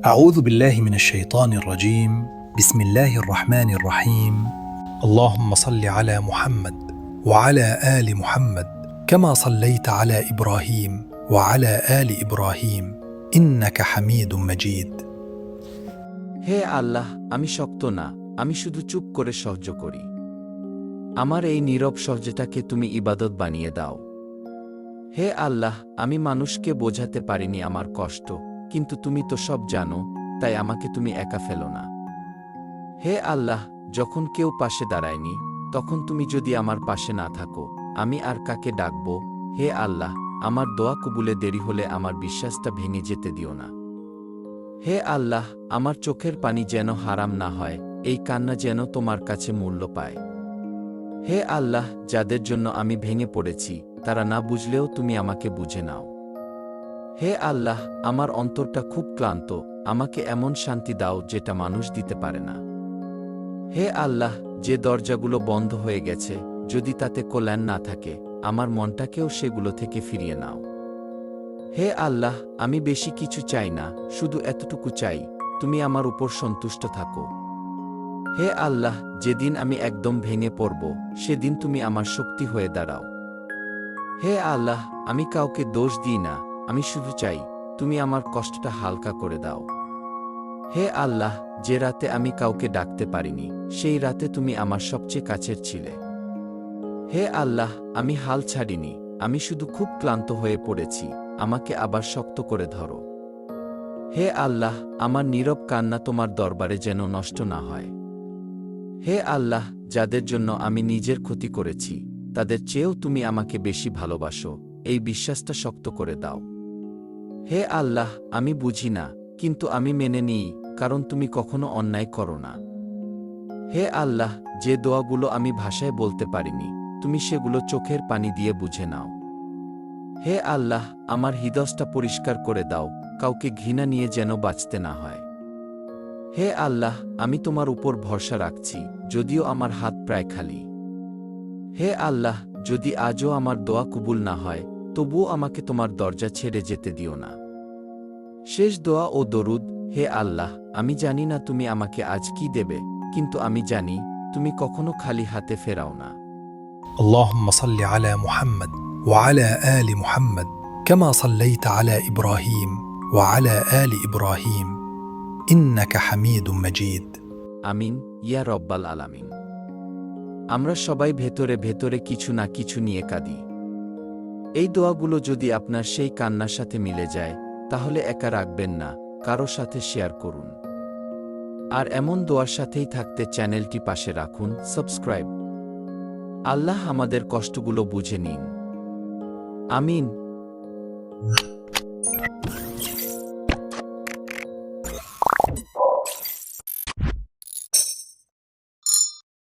أعوذ بالله من الشيطان الرجيم. بسم الله الرحمن الرحيم. اللهم صل على محمد وعلى آل محمد كما صليت على إبراهيم وعلى آل إبراهيم إنك حميد مجيد. হে আল্লাহ, আমি শক্ত না, আমি শুধু চুপ করে সহ্য করি। আমার এই নীরব সহ্যটাকে তুমি ইবাদত বানিয়ে দাও। হে আল্লাহ, আমি মানুষকে বোঝাতে পারিনি আমার কষ্ট, কিন্তু তুমি তো সব জানো, তাই আমাকে তুমি একা ফেলো না। হে আল্লাহ, যখন কেউ পাশে দাঁড়ায়নি, তখন তুমি যদি আমার পাশে না থাকো, আমি আর কাকে ডাকব? হে আল্লাহ, আমার দোয়া কবুলে দেরি হলে আমার বিশ্বাসটা ভেঙে যেতে দিও না। হে আল্লাহ, আমার চোখের পানি যেন হারাম না হয়, এই কান্না যেন তোমার কাছে মূল্য পায়। হে আল্লাহ, যাদের জন্য আমি ভেঙে পড়েছি, তারা না বুঝলেও তুমি আমাকে বুঝে নাও। হে আল্লাহ, আমার অন্তরটা খুব ক্লান্ত, আমাকে এমন শান্তি দাও যেটা মানুষ দিতে পারে না। হে আল্লাহ, যে দরজাগুলো বন্ধ হয়ে গেছে, যদি তাতে কল্যাণ না থাকে, আমার মনটাকেও সেগুলো থেকে ফিরিয়ে নাও। হে আল্লাহ, আমি বেশি কিছু চাই না, শুধু এতটুকু চাই, তুমি আমার উপর সন্তুষ্ট থাকো। হে আল্লাহ, যেদিন আমি একদম ভেঙে পড়ব, সেদিন তুমি আমার শক্তি হয়ে দাঁড়াও। হে আল্লাহ, আমি কাউকে দোষ দিই না, আমি শুধু চাই, তুমি আমার কষ্টটা হালকা করে দাও। হে আল্লাহ, যে রাতে আমি কাউকে ডাকতে পারিনি, সেই রাতে তুমি আমার সবচেয়ে কাছের ছিলে। হে আল্লাহ, আমি হাল ছাড়িনি, আমি শুধু খুব ক্লান্ত হয়ে পড়েছি, আমাকে আবার শক্ত করে ধরো। হে আল্লাহ, আমার নীরব কান্না তোমার দরবারে যেন নষ্ট না হয়। হে আল্লাহ, যাদের জন্য আমি নিজের ক্ষতি করেছি, তাদের চেয়েও তুমি আমাকে বেশি ভালোবাসো, এই বিশ্বাসটা শক্ত করে দাও। হে আল্লাহ, আমি বুঝি না, কিন্তু আমি মেনে নিই, কারণ তুমি কখনো অন্যায় করো না। হে আল্লাহ, যে দোয়াগুলো আমি ভাষায় বলতে পারিনি, তুমি সেগুলো চোখের পানি দিয়ে বুঝে নাও। হে আল্লাহ, আমার হৃদয়টা পরিষ্কার করে দাও, কাউকে ঘৃণা নিয়ে যেন বাঁচতে না হয়। হে আল্লাহ, আমি তোমার উপর ভরসা রাখছি, যদিও আমার হাত প্রায় খালি। হে আল্লাহ, যদি আজও আমার দোয়া কবুল না হয়, তবুও আমাকে তোমার দরজা ছেড়ে যেতে দিও না। শেষ দোয়া ও দরুদ। হে আল্লাহ, আমি জানি না তুমি আমাকে আজ কি দেবে, কিন্তু আমি জানি, তুমি কখনো খালি হাতে ফেরাও না। اللهم صل على محمد وعلى آل محمد كما صليت على إبراهيم وعلى آل إبراهيم إنك حميد مجيد. আমিন, ইয়া রব্বাল আলামিন। আমরা সবাই ভেতরে ভেতরে কিছু না কিছু নিয়ে কাঁদি। এই দোয়াগুলো যদি আপনার সেই কান্নার সাথে মিলে যায়, তাহলে একা রাখবেন না, কারো সাথে শেয়ার করুন। আর এমন দোয়ার সাথেই থাকতে চ্যানেলটি পাশে রাখুন, সাবস্ক্রাইব। আল্লাহ আমাদের কষ্টগুলো বুঝে নিন। আমিন।